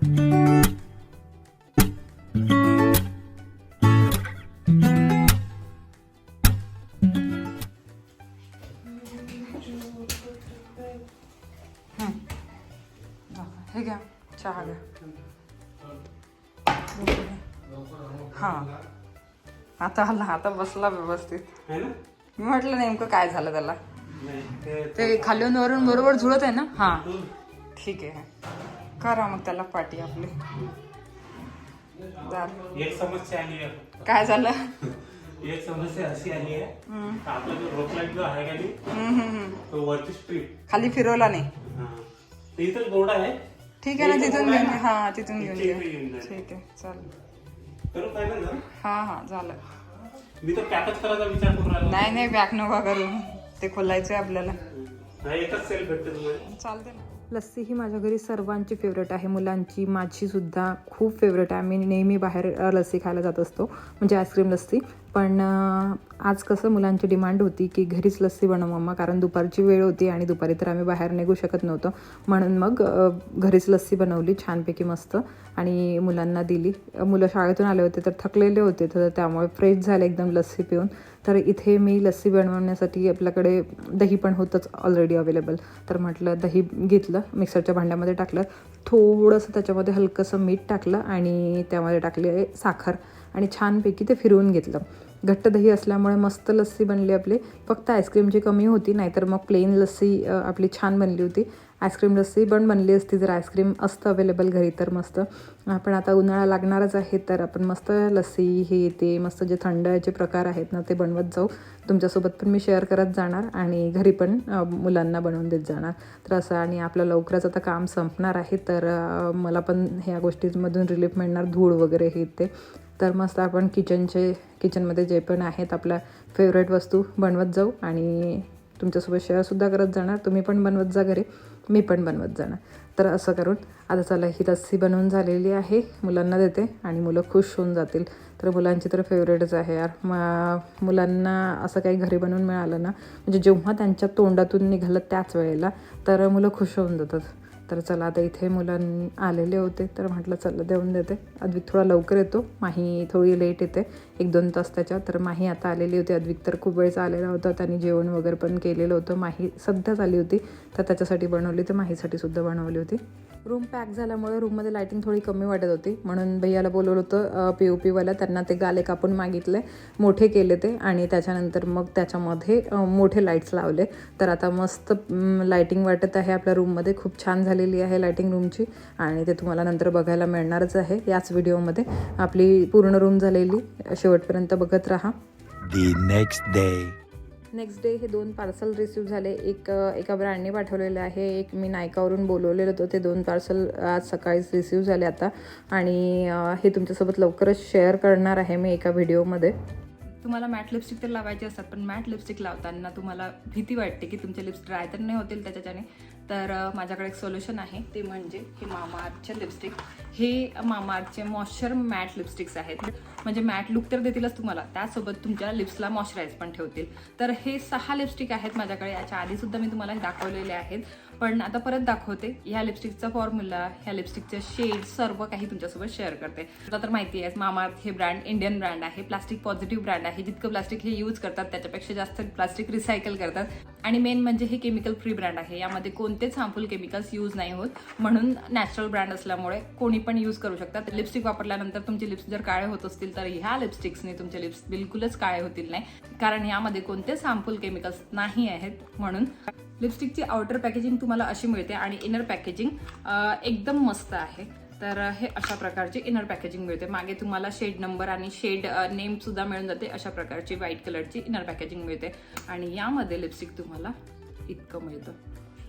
हे घ्या, चहा घ्या. हां, आता आला, आता बसला व्यवस्थित. मी म्हटलं नेमकं काय झालं त्याला. ते खालून वरून बरोबर जुळत आहे ना. हां ठीक आहे, करा मग त्याला पाठी आपली. एक समस्या आली आहे. काय झालं? एक समस्या अशी आली आहे, आपला जो रोप लाईट जो आहे का नाही, तो वरती स्ट्रीट खाली फिरवला नाही. ते इथंच बोर्ड आहे. ठीक आहे ना, तिथून घेऊन. हां तिथून घेऊन घे. ठीक आहे चालेल. करू काय ना. हां झालं. मी तर पॅकच करायचा विचार करून राहिलो. नाही पॅक नका करू, ते खोलायचंय आपल्याला. एकच सेल भेटते तुम्हाला. चालते ना. लस्सी ही माझ्या घरी सर्वांची फेवरेट आहे, मुलांची, माझी सुद्धा खूप फेवरेट आहे. मी नेहमी बाहेर लस्सी खायला जात असतो, म्हणजे आईस्क्रीम लस्सी. पण आज कसं मुलांची डिमांड होती की घरीच लस्सी बनव मम्मा, कारण दुपारची वेळ होती आणि दुपारी तर आम्ही बाहेर निघू शकत नव्हतो. म्हणून मग घरीच लस्सी बनवली छानपैकी मस्त आणि मुलांना दिली. मुलं शाळेतून आले होते तर थकलेले होते, तर त्यामुळे फ्रेश झाले एकदम लस्सी पिऊन. तर इथे मी लस्सी बनवण्यासाठी आपल्याकडे दही पण होतंच ऑलरेडी अवेलेबल. तर म्हटलं दही घेतलं, मिक्सरच्या भांड्यामध्ये टाकलं, थोडंसं त्याच्यामध्ये हलकंसं मीठ टाकलं आणि त्यामध्ये टाकली साखर आणि छानपैकी ते फिरवून घेतलं. घट्ट दही असल्यामुळे मस्त लस्सी बनली आपली. फक्त आईस्क्रीमची कमी होती, नाहीतर मग प्लेन लस्सी आपली छान बनली होती. आईस्क्रीम लस्सी पण बनली असती जर आईस्क्रीम असतं अवेलेबल घरी तर मस्त. आपण आता उन्हाळा लागणारच आहे, तर आपण मस्त लस्सी हे ते मस्त जे थंडचे प्रकार आहेत ना ते बनवत जाऊ. तुमच्यासोबत पण मी शेअर करत जाणार आणि घरी पण मुलांना बनवून देत जाणार. तर असं, आणि आपलं लवकरच आता काम संपणार आहे, तर मला पण ह्या गोष्टींमधून रिलीफ मिळणार, धूळ वगैरे हे ते. तर मस्त आपण किचनमध्ये जे पण आहेत आपल्या फेवरेट वस्तू बनवत जाऊ आणि तुमच्यासोबत शेअरसुद्धा करत जाणार. तुम्ही पण बनवत जा घरी, मी पण बनवत जाणार. तर असं करून आता चला, ही लस्सी बनवून झालेली आहे, मुलांना देते आणि मुलं खुश होऊन जातील. तर मुलांची तर फेवरेटच आहे यार. मुलांना असं काही घरी बनवून मिळालं ना, म्हणजे जेव्हा त्यांच्या तोंडातून निघालं त्याच वेळेला तर मुलं खुश होऊन जातात. तर चला, आता इथे मुलं आलेले होते तर म्हटलं चला देऊन देते. अद्विक थोडा लवकर येतो, माही थोडी लेट येते, 1-2 तास त्याच्या. तर माही आता आलेली होती, अद्विक तर खूप वेळचा आलेला होता, त्यांनी जेवण वगैरे पण केलेलं होतं. माही सध्याच आली होती तर त्याच्यासाठी बनवली, तर माहीसाठी सुद्धा बनवली होती. रूम पॅक झाल्यामुळे रूममध्ये लाईटिंग थोडी कमी वाटत होती, म्हणून भैयाला बोलवलं होतं POPवाला. त्यांना ते गाले कापून मागितले, मोठे केले ते, आणि त्याच्यानंतर मग त्याच्यामध्ये मोठे लाईट्स लावले. तर आता मस्त लाईटिंग वाटत आहे आपल्या रूममध्ये, खूप छान झालेली आहे लाईटिंग रूमची, आणि ते तुम्हाला नंतर बघायला मिळणारच आहे याच व्हिडिओमध्ये. आपली पूर्ण रूम झालेली, शेवटपर्यंत बघत राहा. नेक्स्ट डे हे 2 पार्सल रिसीव झाले. एका ब्रँडने पाठवलेलं आहे, एक मी नायकावरून बोलवलेलं होतं. ते 2 पार्सल आज सकाळीच रिसीव झाले आता, आणि हे तुमच्यासोबत लवकरच शेअर करणार आहे मी एका व्हिडिओमध्ये. तुम्हाला मॅट लिपस्टिक तर लावायचे असतात, पण मॅट लिपस्टिक लावताना तुम्हाला भीती वाटते की तुमचे लिप्स ड्राय तर नाही होतील त्याच्याने. तर माझ्याकडे एक सोल्युशन आहे, ते म्हणजे हे मामाअर्थचे लिपस्टिक. हे मामाअर्थचे मॉइश्चर मॅट लिपस्टिक्स आहेत, म्हणजे मॅट लुक तर देतीलच तुम्हाला, त्यासोबत तुमच्या लिप्सला मॉइश्चराईज पण ठेवतील. तर हे 6 लिपस्टिक आहेत माझ्याकडे. याच्या आधीसुद्धा मी तुम्हाला हे दाखवलेले आहेत, पण आता परत दाखवते. ह्या लिपस्टिकचा फॉर्म्युला, ह्या लिपस्टिकचे शेड, सर्व काही तुमच्यासोबत शेअर करते. तुला तर माहिती आहे मामाअर्थ हे ब्रँड इंडियन ब्रँड आहे, प्लास्टिक पॉझिटिव्ह ब्रँड आहे. जितकं प्लास्टिक हे यूज करतात त्याच्यापेक्षा जास्त प्लास्टिक रिसायकल करतात, आणि मेन म्हणजे हे केमिकल फ्री ब्रँड आहे. यामध्ये कोणतेच हार्मफुल केमिकल्स यूज नाही होत, म्हणून नॅचरल ब्रँड असल्यामुळे कोणी पण यूज करू शकतात. लिपस्टिक वापरल्यानंतर तुमचे लिप्स जर काळे होत असतील तर ह्या लिपस्टिक्सने तुमचे लिप्स बिलकुलच काळे होतील नाही, कारण यामध्ये कोणतेच हार्मफुल केमिकल्स नाही आहेत. म्हणून लिपस्टिकची आउटर पॅकेजिंग तुम्हाला अशी मिळते आणि इनर पॅकेजिंग एकदम मस्त आहे. तर हे अशा प्रकारची इनर पॅकेजिंग मिळते. मागे तुम्हाला शेड नंबर आणि शेड नेम सुद्धा मिळून जाते. अशा प्रकारची व्हाईट कलरची इनर पॅकेजिंग मिळते, आणि यामध्ये लिपस्टिक तुम्हाला इतकं मिळतं.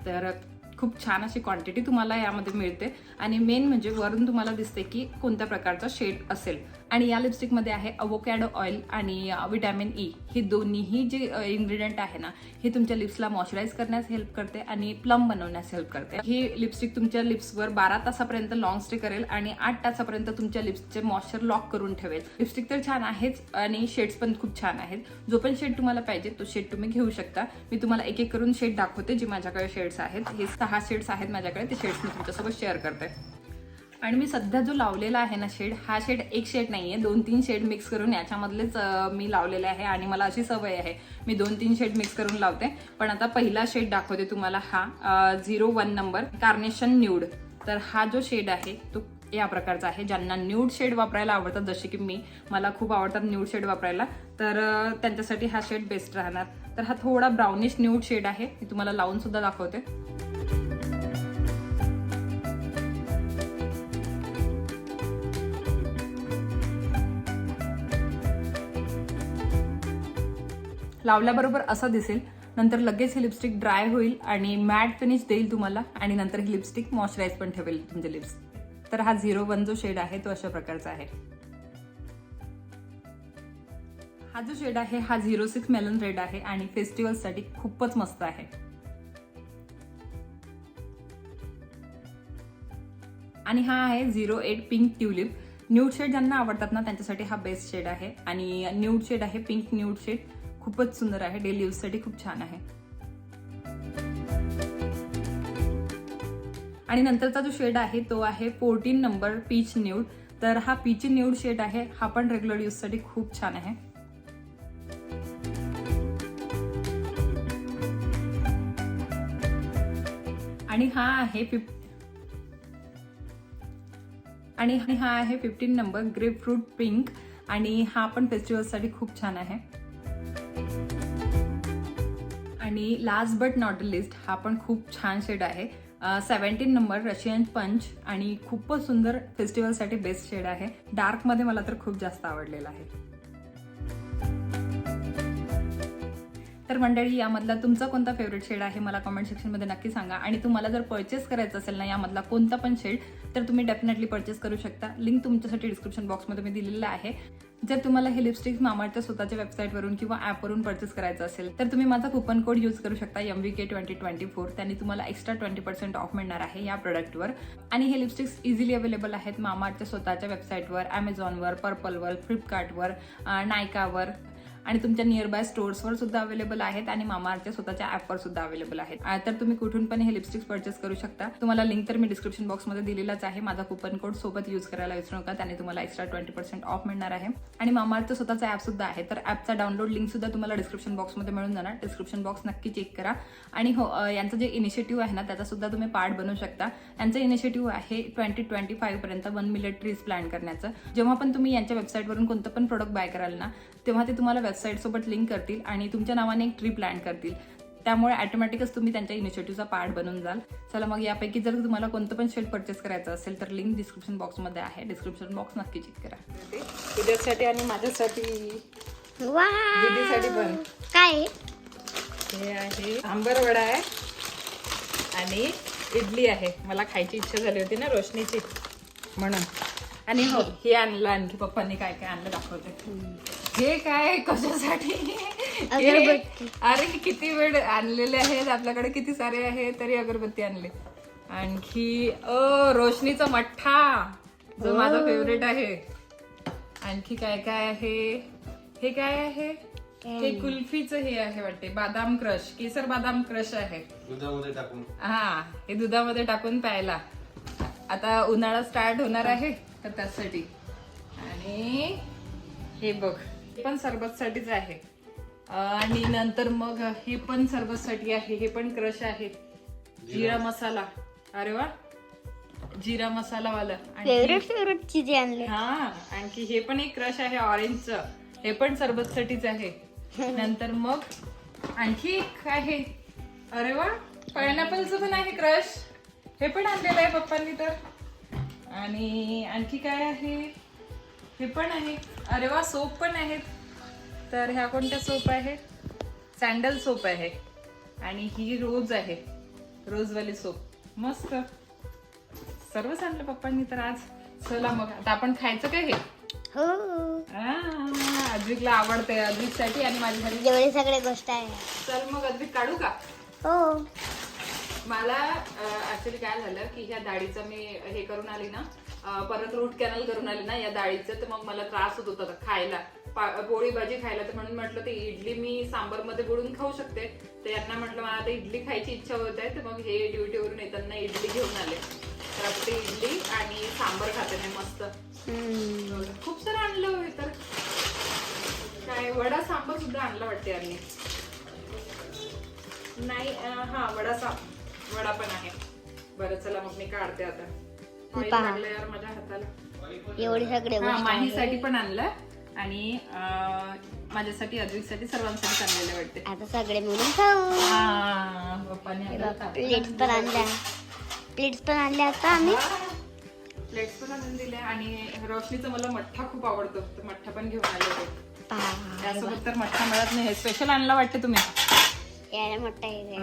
तर खूप छान अशी क्वांटिटी तुम्हाला यामध्ये मिळते, आणि मेन म्हणजे वरून तुम्हाला दिसते की कोणत्या प्रकारचा शेड असेल. आणि या लिपस्टिकमध्ये आहे अवोकॅडो ऑइल आणि विटॅमिन ई, हे दोन्हीही जे इन्ग्रेडियंट आहे ना, हे तुमच्या लिप्सला मॉइश्चराईज करण्यास हेल्प करते आणि प्लम बनवण्यास हेल्प करते. हे लिपस्टिक तुमच्या लिप्सवर 12 तासापर्यंत लॉंग स्टे करेल आणि 8 तासापर्यंत तुमच्या लिप्सचे मॉइश्चर लॉक करून ठेवेल. लिपस्टिक तर छान आहेच, आणि शेड्स पण खूप छान आहेत. जो पण शेड तुम्हाला पाहिजे तो शेड तुम्ही घेऊ शकता. मी तुम्हाला एक एक करून शेड दाखवते जे माझ्याकडे शेड्स आहेत. हे 6 शेड्स आहेत माझ्याकडे, ते शेड्स मी तुमच्यासोबत शेअर करते. आणि मी सध्या जो लावलेला आहे ना शेड, हा शेड एक शेड नाहीये, 2-3 शेड मिक्स करून याच्यामधलेच मी लावलेले आहे. आणि मला अशी सवय आहे, मी 2-3 शेड मिक्स करून लावते. पण आता पहिला शेड दाखवते तुम्हाला, हा 01 नंबर कार्नेशन न्यूड. तर हा जो शेड आहे तो या प्रकारचा आहे. ज्यांना न्यूड शेड वापरायला आवडतात, जसे की मला खूप आवडतात न्यूड शेड वापरायला, तर त्यांच्यासाठी हा शेड बेस्ट राहणार. तर हा थोडा ब्राउनिश न्यूड शेड आहे. मी तुम्हाला लावून सुद्धा दाखवते. लावल्याबरोबर असं दिसेल. नंतर लगेच ही लिपस्टिक ड्राय होईल आणि मॅट फिनिश देईल तुम्हाला. आणि नंतर ही लिपस्टिक मॉइश्चराईज पण ठेवेल तुमचे लिप्स. तर हा 01 जो शेड आहे तो अशा प्रकारचा आहे. हा जो शेड आहे हा 06 मेलन रेड आहे आणि फेस्टिवलसाठी खूपच मस्त आहे. आणि हा आहे 08 पिंक ट्युलिप. न्यूड शेड ज्यांना आवडतात ना त्यांच्यासाठी हा बेस्ट शेड आहे. आणि न्यूड शेड आहे, पिंक न्यूड शेड, खूपच सुंदर आहे. डेली यूज साठी खूप छान आहे. आणि नंतरचा जो शेड आहे तो आहे 14 नंबर पीच न्यूड. तर हा पीच न्यूड शेड आहे, हा पण रेग्युलर यूज साठी खूप छान आहे. आणि हा आहे 15 नंबर ग्रेपफ्रूट पिंक. आणि हा पण फेस्टिवलसाठी खूप छान आहे. आणि लास्ट बट नॉट लिस्ट, हा पण खूप छान शेड आहे. 17 नंबर रशियन पंच. आणि खूपच सुंदर, फेस्टिवलसाठी बेस्ट शेड आहे. डार्क मध्ये मला तर खूप जास्त आवडलेला आहे. तर मंडळी, यामधला तुमचा कोणता फेवरेट शेड आहे मला कमेंट सेक्शनमध्ये नक्की सांगा. आणि तुम्हाला जर परचेस करायचं असेल ना यामधला कोणता पण शेड, तर तुम्ही डेफिनेटली परचेस करू शकता. लिंक तुमच्यासाठी डिस्क्रिप्शन बॉक्समध्ये मी दिलेला आहे. जर तुम्हाला हे लिपस्टिक्स मामाअर्थच्या स्वतःच्या वेबसाईटवरून किंवा ॲपवरून परचेस करायचं असेल तर तुम्ही माझा कुपन कोड यूज करू शकता MVK2024. त्यांनी तुम्हाला एक्स्ट्रा 20% ऑफ मिळणार आहे या प्रोडक्टवर. आणि हे लिपस्टिक्स इझिली अवेलेबल आहेत मामाअर्थच्या स्वतःच्या वेबसाईटवर, ॲमेझॉनवर, पर्पलवर, फ्लिपकार्टवर, नायकावर आणि तुमच्या नियरबाय स्टोर्सवर सुद्धा अवेलेबल आहेत. आणि मामाअर्थच्या स्वतःच्या ॲपवर सुद्धा अवेलेबल आहेत. तर तुम्ही कुठून पण हे लिपस्टिक्स परचेस करू शकता. तुम्हाला लिंक तर मी डिस्क्रिप्शन बॉक्समध्ये दिलेलाच आहे. माझा कुपन कोड सोबत यूज करायला विसरू नका, त्याने तुम्हाला एक्स्ट्रा 20% ऑफ मिळणार आहे. आणि मामाअर्थचं स्वतःचा ॲप सुद्धा आहे. तर ॲपचा डाउनलोड लिंक सुद्धा तुम्हाला डिस्क्रिप्शन बॉक्समध्ये मिळून जाणार. डिस्क्रिप्शन बॉक्स नक्की चेक करा. आणि हो, यांचं जे इनिशिएटिव्ह आहे ना त्याचा सुद्धा तुम्ही पार्ट बनू शकता. यांचं इनिशिएटिव्ह आहे 2025 पर्यंत 1 मिलियन ट्रीज प्लॅन करण्याचं. जेव्हा पण तुम्ही यांच्या वेबसाईटवरून कोणतं पण प्रोडक्ट बाय कराल ना, तेव्हा ते तुम्हाला वेबसाईट सोबत लिंक करतील आणि तुमच्या नावाने एक ट्री प्लॅन करतील. त्यामुळे ऑटोमॅटिकच तुम्ही त्यांच्या इनिशिएटिव्हचा पार्ट बनून जाल. चला मग, यापैकी जर तुम्हाला कोणतं पण शेड परचेस करायचं असेल तर लिंक डिस्क्रिप्शन बॉक्समध्ये आहे. डिस्क्रिप्शन बॉक्स नक्की चेक करा. तुझ्यासाठी आणि माझ्यासाठी, दीदीसाठी पण काय हे आहे आंबर वडा आहे आणि इडली आहे. मला खायची इच्छा झाली होती ना रोशनीची म्हणून. आणि हो, हे आणलं आणखी पप्पांनी काय काय आणलं दाखवते. हे काय कशासाठी, अरे किती वेळ आणलेले आहेत आपल्याकडे, किती सारे आहे तरी अगरबत्ती आणले. आणखी रोशनीचा मठ्ठा जो माझा फेवरेट आहे. आणखी काय काय आहे, हे काय आहे, हे कुल्फीचं हे आहे वाटते, बादाम क्रश, केसर बादाम क्रश आहे. दुधामध्ये टाकून, हा, हे दुधामध्ये टाकून प्यायला. आता उन्हाळा स्टार्ट होणार आहे तर त्यासाठी. आणि हे बघ, हे पण सरबतसाठीच आहे. आणि नंतर मग हे पण सरबतसाठी आहे. हे पण क्रश आहे, जिरा मसाला. अरे वा, जिरा मसाला वाला. फेवरेट चीज आणले. हा, आणखी हे पण एक क्रश आहे ऑरेंजचं, हे पण सरबतसाठीच आहे. नंतर मग आणखी एक आहे, अरे वा, पायनॅपलचं पण आहे क्रश, हे पण आणलेलं आहे पप्पांनी तर. आणि आणखी काय आहे, हे पण आहे. अरे वा, सोप पण आहेत. तर ह्या कोणत्या सोप आहेत, सँडल सोप आहे. आणि ही रोज आहे, रोजवाली सोप. मस्त, सर्वच आणलं पप्पांनी तर आज. चला मग, आता आपण खायचं काय हे. हो, अद्विकला आवडते, अद्विकसाठी आणि माझ्यासाठी जेवढे सगळे गोष्ट आहे. चल मग अद्विक काढू का. हो, मला ऍक्च्युली काय झालं की ह्या डाळीचं मी हे करून आली ना, परत रूट कॅनल करून आली ना या डाळीचं, तर मग मला त्रास होत होता खायला, पोळी भाजी खायला. तर म्हणून म्हटलं ते इडली मी सांबर मध्ये बुडून खाऊ शकते. तर यांना म्हटलं मला आता इडली खायची इच्छा होत आहे, तर मग हे ड्युटीवरून येताना इडली घेऊन आले. तर आता ते इडली आणि सांबर खाते नाही मस्त. खूप सारं आणलं होय तर काय वडा सांबर सुद्धा आणला वाटते यांनी. नाही हा वडा पण आहे. बरं चला मग मी काढते आता. ऑइल लागलं यार माझ्या हाताला. एवढे सगळे माहीसाठी पण आणलं आणि माझ्यासाठी अद्विकसाठी सर्वांसाठी आणलेले वाटते. आता सगळे मिळून खाऊ. प्लेट्स पण आणल्या आता आम्ही. प्लेट्स पण आणून दिल्या आणि रोशनीचं मला मठ्ठा खूप आवडतो तर मठ्ठा पण घेऊन आले होते. त्यासोबत तर मठ्ठा मिळत नाही. हे स्पेशल आणला वाटते तुम्ही. यायला मोठा आहे.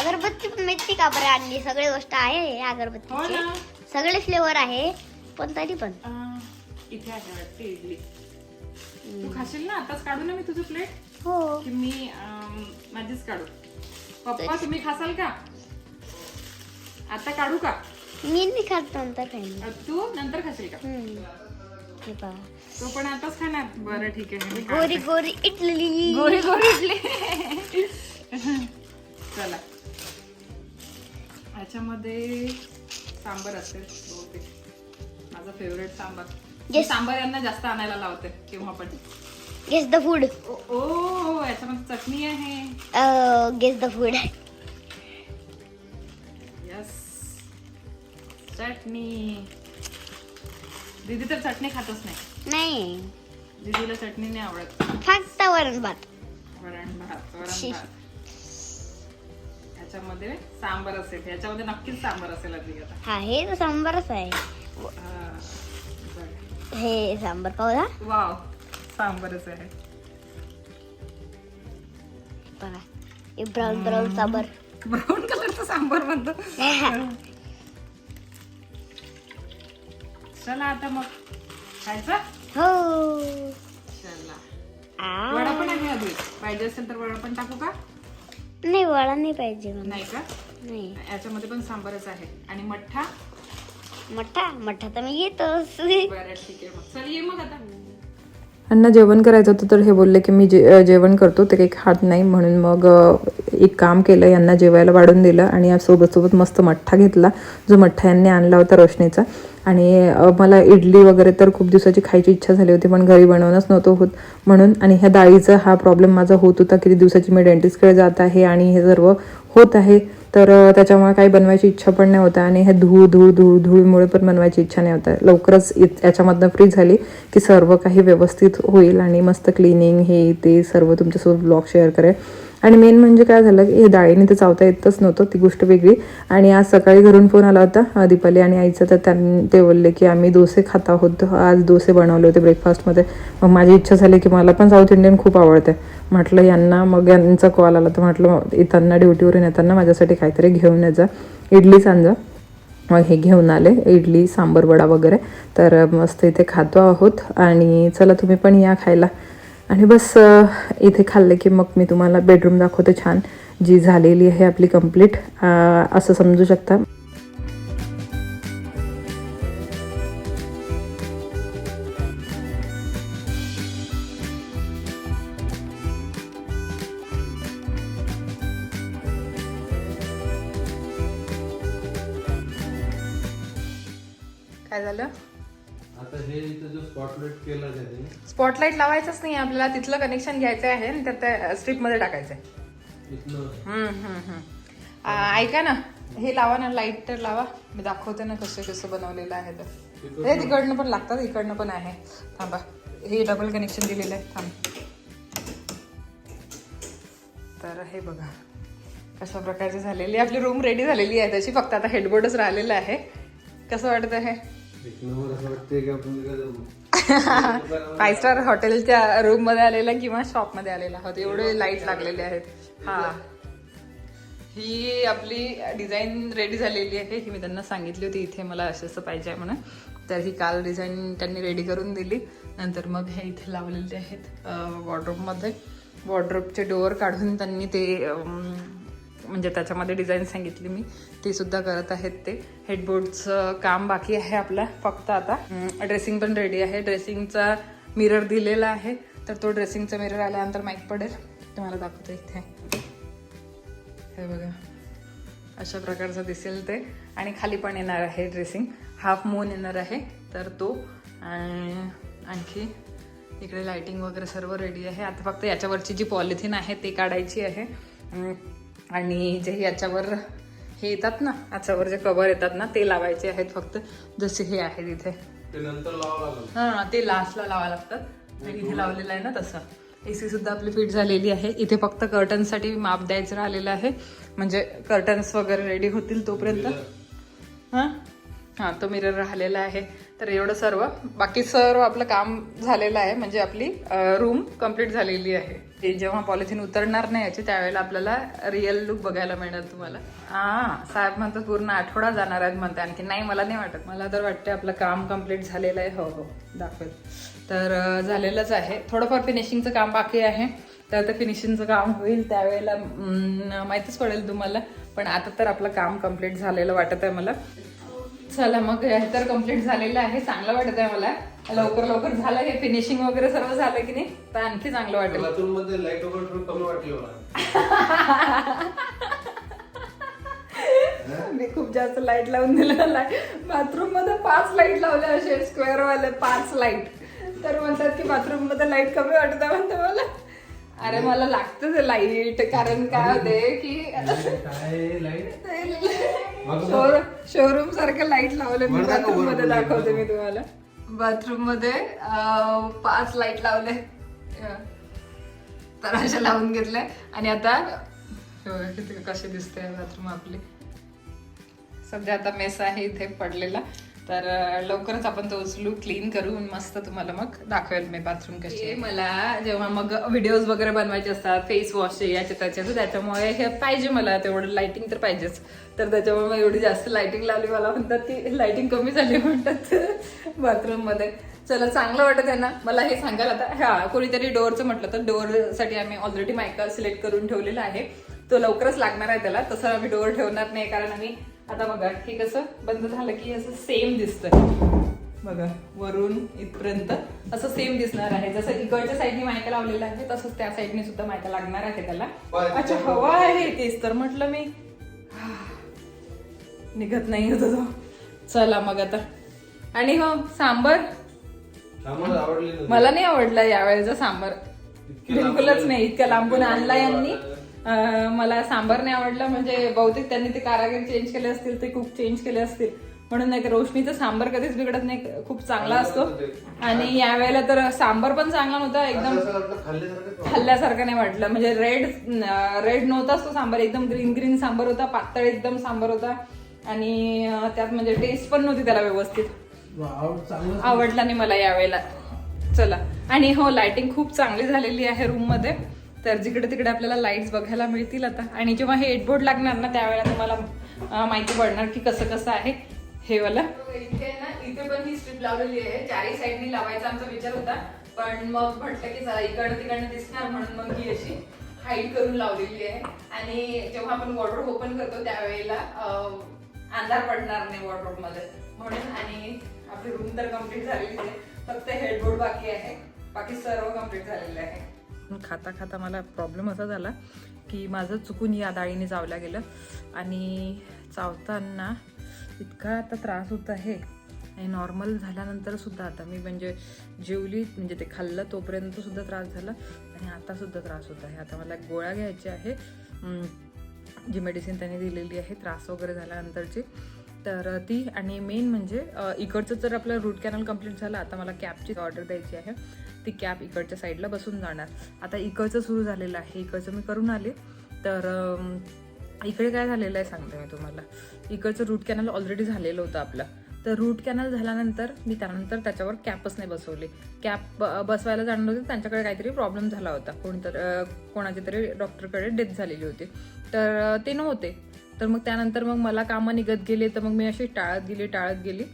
अगरबत्ती पण माहिती का बरं आणली. सगळी गोष्ट आहे अगरबत्तीची. सगळे फ्लेवर आहे पण तरी पण इथे आहे वाटते इडली. तू खाशील ना? आताच काढू ना मी तुझं प्लेट? हो. की मी माझीच काढू? पप्पा तुम्ही खासाल का? आता काढू का? मी नाही खात नंतर खाईन. तू नंतर खाशील का? हे पहा. तो पण आताच खाणार. बरं ठीक आहे. गोरी गोरी इडली. गोरी गोरी इडली. चला याच्यामध्ये सांबर असेल बहुतेक. माझं फेवरेट सांबर. सांबर यांना जास्त आणायला लावते केव्हा पण. Guess the food. ओ याच्यामध्ये चटणी आहे. Guess the food. Yes chutney. दीदी तर चटणी खातच नाही. दीदीला चटणी नाही आवडत. फक्त वरण भात. वरण भात. याच्यामध्ये सांबर असेल. याच्यामध्ये नक्कीच सांबर असेल आधी आता. हा हे तर सांबारच आहे. हे सांबर पाहू. वाव सांबरच आहे. बघा हे ब्राऊन ब्राऊन सांबर. ब्राऊन कलरचं सांबर म्हणतो. चला आता मग खायचं. हो चला वडा पण आहे अजून. पाहिजे असेल तर वडा पण टाकू का? नाही वडा नाही पाहिजे मला. नाही का? नाही याच्यामध्ये पण सांबरच आहे. आणि मठ्ठा. मठ्ठा तर मी घेतोच. बरं ठीक आहे मग चल ये मग आता. यांना जेवण करायचं होतं तर हे बोलले की मी जेवण करतो. ते काही खात नाही म्हणून मग एक काम केलं. यांना जेवायला वाढून दिलं आणि या सोबत मस्त मठ्ठा घेतला जो मठ्ठा यांनी आणला होता रोशनीचा. आणि मला इडली वगैरे तर खूप दिवसाची खायची इच्छा झाली होती पण घरी बनवणंच नव्हतं होत म्हणून. आणि ह्या डाळीचा हा प्रॉब्लेम माझा होत होता. किती दिवसाची मी डेंटिस्टकडे जात आहे आणि हे सर्व होत आहे तर त्याच्यामुळे काही बनवायची इच्छा पण नाही होता. आणि हे धूळमुळे पण बनवायची इच्छा नाही होता. लवकरच याच्यामधनं फ्री झाली की सर्व काही व्यवस्थित होईल आणि मस्त क्लिनिंग हे ते सर्व तुमच्यासोबत ब्लॉग शेअर करेल. आणि मेन म्हणजे काय झालं की हे डाळीने तर चावता येतच नव्हतं ती गोष्ट वेगळी. आणि आज सकाळी घरून फोन आला होता दीपाली आणि आईचा तर ते बोलले की आम्ही डोसे खात आहोत. आज डोसे बनवले होते ब्रेकफास्टमध्ये. मग माझी इच्छा झाली की मला पण साऊथ इंडियन खूप आवडते. म्हटलं यांना मग यांचा कॉल आला तर म्हटलं येताना ड्युटीवरून येताना माझ्यासाठी काहीतरी घेऊन यायचं. इडलीच आणजा. मग हे घेऊन आले इडली सांबर वडा वगैरे. तर मस्त इथे खातो आहोत आणि चला तुम्ही पण या खायला. आणि बस इथे खाल्ले की मग मी तुम्हाला बेडरूम दाखवते छान जी झालेली आहे आपली कंप्लीट असं समजू शकता. काय झालं? आता हे इथं जो स्पॉटलाइट केला त्याने. स्पॉटलाइट लावायचंच नाही आपल्याला. तिथलं कनेक्शन घ्यायचं आहे आणि त्यात त्या स्ट्रीपमध्ये टाकायचं आहे. ऐका ना हे लावा ना. लाईट तर लावा. मी दाखवते ना कसं बनवलेलं आहे. तर हे तिकडनं पण लागतात इकडनं पण आहे. थांबा हे डबल कनेक्शन दिलेलं आहे. थांब. तर हे बघा कशा प्रकारची झालेली आपली रूम रेडी झालेली आहे. त्याची फक्त आता हेडबोर्डच राहिलेलं आहे. कसं वाटतं हे? 5 स्टार हॉटेलच्या रूम मध्ये आलेला किंवा शॉप मध्ये आलेला आहोत. एवढे लाईट लागलेले आहेत. हा ही आपली डिझाईन रेडी झालेली आहे. ही मी त्यांना सांगितली होती इथे मला असं पाहिजे म्हणून. तर ही काल डिझाईन त्यांनी रेडी करून दिली. नंतर मग हे इथे लावलेले आहेत वॉर्डरोबमध्ये. वॉर्डरोबचे डोअर काढून त्यांनी ते म्हणजे त्याच्यामध्ये डिझाईन सांगितली मी ती सुद्धा करत आहेत. ते हेडबोर्डचं काम बाकी आहे आपला फक्त. आता ड्रेसिंग पण रेडी आहे. ड्रेसिंगचा मिरर दिलेला आहे तर तो ड्रेसिंगचा मिरर आल्यानंतर माहीत पडेल. तुम्हाला दाखवते इथे हे बघा अशा प्रकारचं दिसेल ते. आणि खाली पण येणार आहे ड्रेसिंग, हाफ मून येणार आहे तर तो. आणि आणखी इकडे लाइटिंग वगैरे सर्व रेडी आहे. आता फक्त याच्यावरची जी पॉलिथिन आहे ते काढायची आहे. आणि जे याच्यावर हे येतात ना, याच्यावर जे कवर येतात ना ते लावायचे आहेत फक्त, जसे हे आहे तिथे. ते नंतर लावावं लागेल. हां, ते लास्टला लावावं लागतात. इथे लावलेलं आहे ना तसं. AC सुद्धा आपली फिट झालेली आहे. इथे फक्त कर्टन्ससाठी माप द्यायचं राहिलेलं आहे, म्हणजे कर्टन्स वगैरे रेडी होतील तोपर्यंत. हां, तो मिरर राहिलेला आहे. तर एवढं सर्व, बाकी सर्व आपलं काम झालेलं आहे, म्हणजे आपली रूम कंप्लीट झालेली आहे. ते जेव्हा पॉलिथिन उतरणार नाही याची त्यावेळेला आपल्याला रिअल लुक बघायला मिळणार तुम्हाला. साहेब म्हणतात पूर्ण आठवडा जाणार आहेत म्हणते. आणखी नाही, मला नाही वाटत. मला तर वाटते आपलं काम कंप्लीट झालेलं आहे. हो हो, दाखवेल. तर झालेलंच आहे. थोडंफार फिनिशिंगचं काम बाकी आहे. तर ते फिनिशिंगचं काम होईल त्यावेळेला माहितीच पडेल तुम्हाला. पण आता तर आपलं काम कंप्लीट झालेलं वाटत आहे मला. चला मग, हे तर कंप्लीट झालेलं आहे. चांगलं वाटत आहे मला. लवकर लवकर झालं हे फिनिशिंग वगैरे सर्व झालं की नाही, तर आणखी चांगलं वाटेल. बाथरूममध्ये लाईट वगैरे कमी वाटली मला. मी खूप जास्त लाईट लावून दिलेला आहे बाथरूम मध्ये. 5 लाईट लावले असे स्क्वेअर वाले 5 लाईट. तर म्हणतात की बाथरूम मध्ये लाईट कमी वाटत आहे म्हणते मला. अरे मला लागतं ते लाईट, कारण काय होते की शोरूम सारखं लाईट लावले मी बाथरूम मध्ये. दाखवते मी तुम्हाला. बाथरूम मध्ये 5 लाईट लावले, तर अशा लावून घेतल्या. आणि आता कसे दिसते बाथरूम आपली. सध्या आता मेस आहे इथे पडलेला, तर लवकरच आपण तो उचलू, क्लीन करू, मस्त तुम्हाला मग दाखवेल मी बाथरूम कशी आहे. मला जेव्हा मग व्हिडिओज वगैरे बनवायचे असतात, फेस वॉशचे याचे त्याचे, तर त्याच्यामुळे हे पाहिजे मला, तेवढं लाइटिंग तर पाहिजेच. तर त्याच्यामुळे मग एवढी जास्त लाइटिंग लावली. मला म्हणतात ती लाइटिंग कमी झाली म्हणतात बाथरूम मध्ये. चला, चांगलं वाटत आहे ना मला हे सांगाल. आता हा, कोणीतरी डोअरचं म्हटलं तर डोअरसाठी आम्ही ऑलरेडी मायका सिलेक्ट करून ठेवलेला आहे. तो लवकरच लागणार आहे त्याला. तसं आम्ही डोअर ठेवणार नाही, कारण आम्ही आता बघा हे कसं बंद झालं की असं सेम दिसतंय बघा, वरून इथपर्यंत असं सेम दिसणार आहे. जसं इकडच्या साईडने मायका लावलेला आहे तसंच त्या साईडने सुद्धा मायका लागणार आहे त्याला. अच्छा, हवा आहे तेच तर म्हटलं मी, निघत नाही होत तो. चला मग आता. आणि हो, सांबर मला नाही आवडला यावेळेचा सांबर, बिलकुलच नाही. इतक्या लांबून आणला यांनी. मला सांबार नाही आवडला. म्हणजे बहुतेक त्यांनी ते कारागीर चेंज केले असतील, ते कुक चेंज केले असतील म्हणून. नाही तर रोशनीचं सांबार कधीच बिघडत नाही, खूप चांगला असतो. आणि यावेळेला तर सांबार पण चांगला नव्हता, एकदम खाल्ल्यासारखं नाही वाटलं. म्हणजे रेड नव्हताच तो सांबार, एकदम ग्रीन सांबार होता, पातळ एकदम सांबार होता. आणि त्यात म्हणजे टेस्ट पण नव्हती त्याला व्यवस्थित, आवडला नाही मला यावेळेला. चला. आणि हो, लाइटिंग खूप चांगली झालेली आहे रूम मध्ये. तर जिकडे तिकडे आपल्याला लाईट्स बघायला मिळतील आता. आणि जेव्हा हे हेडबोर्ड लागणार ना त्यावेळेला तुम्हाला माहिती पडणार की कसं कसं आहे हे वाला. इथे ना, इथे पण ही स्ट्रीप लावलेली आहे. चारही साईडनी लावायचा आमचा विचार होता, पण मग म्हटलं की चला इकडं तिकडनं दिसणार म्हणून मग ही अशी हाईड करून लावलेली आहे. आणि जेव्हा आपण वॉर्डरोब ओपन करतो त्यावेळेला अंधार पडणार नाही वॉर्डरोब मध्ये म्हणून. आणि आपली रूम तर कम्प्लीट झालेली आहे, फक्त हेडबोर्ड बाकी आहे, बाकी सर्व कम्प्लीट झालेलं आहे. खाता खाता मला प्रॉब्लेम असा झाला की माझं चुकून या डाळीने चावल्या गेलं. आणि चावताना इतका आता त्रास होत आहे. आणि नॉर्मल झाल्यानंतर सुद्धा आता मी म्हणजे जेवली, म्हणजे ते खाल्लं तोपर्यंत सुद्धा त्रास झाला. आणि आता सुद्धा त्रास होत आहे. आता मला गोळ्या घ्यायची आहे, जी मेडिसिन त्यांनी दिलेली आहे त्रास वगैरे झाल्यानंतरची, तर ती. आणि मेन म्हणजे इकडचं जर आपलं रूट कॅनल कम्प्लीट झालं, आता मला कॅपची ऑर्डर द्यायची आहे. ती कॅप इकडच्या साईडला बसून जाणार. आता इकडचं सुरू झालेलं आहे, इकडचं मी करून आले. तर इकडे काय झालेलं आहे सांगते मी तुम्हाला. इकडचं रूट कॅनल ऑलरेडी झालेलं होतं आपलं. तर रूट कॅनल झाल्यानंतर मी त्यानंतर त्याच्यावर कॅपच नाही बसवली. कॅप बसवायला जाणार होते, त्यांच्याकडे काहीतरी प्रॉब्लेम झाला होता. कोणाची तरी डॉक्टरकडे डेथ झालेली होती, तर ते नव्हते. तर मग त्यानंतर मग मला कामं निघत गेले, तर मग मी अशी टाळत गेली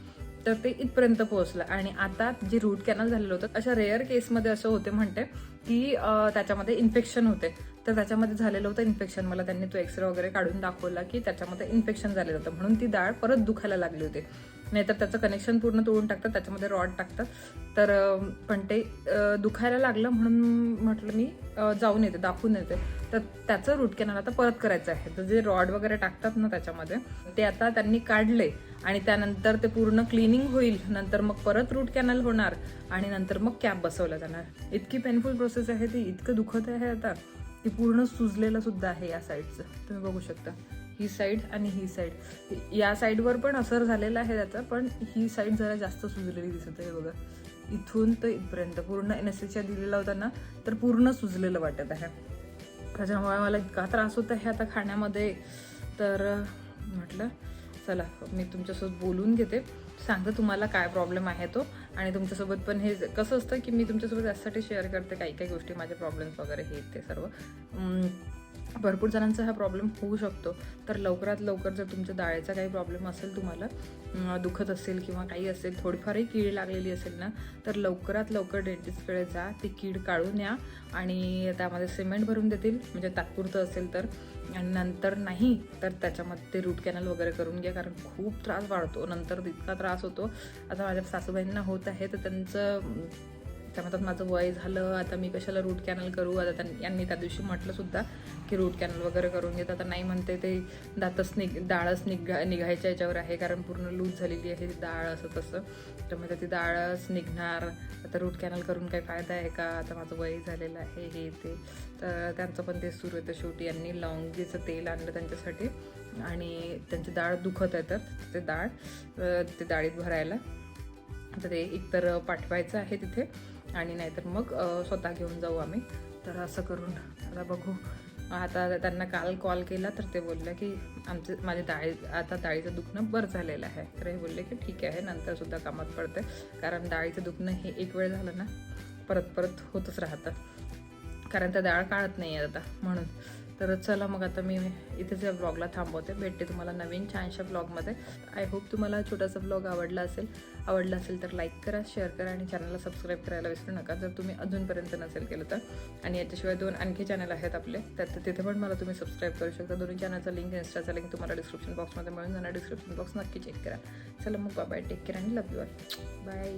तर ते इथपर्यंत पोहोचलं. आणि आता जे रूट कॅनल झालेलं होतं, अशा रेअर केसमध्ये असं होते म्हणते की त्याच्यामध्ये इन्फेक्शन होते. तर त्याच्यामध्ये झालेलं होतं इन्फेक्शन. मला त्यांनी तो एक्सरे वगैरे काढून दाखवला की त्याच्यामध्ये इन्फेक्शन झालेलं होतं, म्हणून ती डाळ परत दुखायला लागली होती. नाहीतर त्याचं कनेक्शन पूर्ण तोडून टाकतात, त्याच्यामध्ये रॉड टाकतात. तर पण ते दुखायला लागलं म्हणून म्हटलं मी जाऊन येते, दाखवून येते. तर त्याचं रूट कॅनल आता परत करायचं आहे. तर जे रॉड वगैरे टाकतात ना त्याच्यामध्ये, ते आता त्यांनी काढले आणि त्यानंतर ते पूर्ण क्लिनिंग होईल. नंतर मग परत रूट कॅनल होणार आणि नंतर मग कॅप बसवला जाणार. इतकी पेनफुल प्रोसेस आहे ती, इतकं दुखत आहे आता की पूर्ण सुजलेलं सुद्धा आहे या साईडचं. तुम्ही बघू शकता ही साईड आणि ही साईड. या साईडवर पण असर झालेला आहे त्याचा, पण ही साईड जरा जास्त सुजलेली दिसत आहे बघा. इथून तर इथपर्यंत पूर्ण एनेस्थेशिया दिलेला होता ना, तर पूर्ण सुजलेलं वाटत आहे. त्याच्यामुळे मला इतका त्रास होत आहे आता खाण्यामध्ये. तर म्हटलं चला मी तुमच्यासोबत बोलून घेते, सांगते तुम्हाला काय प्रॉब्लेम आहे तो. आणि तुमच्यासोबत पण हे कसं असतं की मी तुमच्यासोबत यासाठी शेअर करते काही काही गोष्टी, माझे प्रॉब्लेम्स वगैरे हे ते सर्व. भरपूर जणांचा हा प्रॉब्लेम होऊ शकतो. तर लवकरात लवकर जर तुमच्या डाळीचा काही प्रॉब्लेम असेल, तुम्हाला दुखत असेल किंवा काही असेल, थोडीफारही कीड लागलेली असेल ना, तर लवकरात लवकर डेंटिस्टकडे जा, ती कीड काढून या आणि त्यामध्ये सिमेंट भरून देतील, म्हणजे तात्पुरतं असेल तर. आणि नंतर नाही तर त्याच्यामध्ये ते रूट कॅनल वगैरे करून घ्या, कारण खूप त्रास वाढतो नंतर, इतका त्रास होतो. आता माझ्या सासूबाईंना होत आहे, तर त्यांचं त्या म्हणतात माझं वय झालं, आता मी कशाला रूट कॅनल करू. आता यांनी त्या दिवशी म्हटलं सुद्धा की रूट कॅनल वगैरे करून घेत. आता नाही म्हणते, ते डाळच निघायच्या याच्यावर आहे, कारण पूर्ण लूज झालेली आहे डाळ असं तसं. तर मग ती डाळच निघणार, आता रूट कॅनल करून काही फायदा आहे का, आता माझं वय झालेलं आहे हे ते. तर त्यांचं पण ते सुरू आहे. तर शेवटी यांनी लवंगीचं तेल आणलं त्यांच्यासाठी आणि त्यांची डाळ दुखत आहे, तर ते डाळीत भरायला. तर ते एकतर पाठवायचं आहे तिथे आणि नाहीतर मग स्वतः घेऊन जाऊ आम्ही. तर असं करून आता बघू. आता त्यांना काल कॉल केला तर ते बोलले की माझे डाळीचं दुखणं बरं झालेलं आहे. तर हे बोलले की ठीक आहे, नंतर सुद्धा कामात पडते, कारण डाळीचं दुखणं हे एक वेळ झालं ना परत परत होतच राहतं, कारण त्या डाळ काढत नाही आहे आता म्हणून. तर चला मग आता मी इथेच या ब्लॉगला थांबवते. भेटते तुम्हाला नवीन छानशा ब्लॉगमध्ये. आय होप तुम्हाला छोटासा ब्लॉग आवडला असेल तर लाईक करा, शेअर करा आणि चॅनलला सबस्क्राईब करायला विसरू नका जर तुम्ही अजूनपर्यंत नसेल केलं तर. आणि याच्याशिवाय 2 आणखी चॅनल आहेत आपले, तर तिथे पण मला तुम्ही सबस्क्राईब करू शकता. दोन्ही चॅनलचा लिंक, इन्स्टाचा लिंक तुम्हाला डिस्क्रिप्शन बॉक्समध्ये मिळून जाणार. डिस्क्रिप्शन बॉक्स नक्की चेक करा. चला मग बाय, टेक केअर आणि लव्ह यू ऑल. बाय.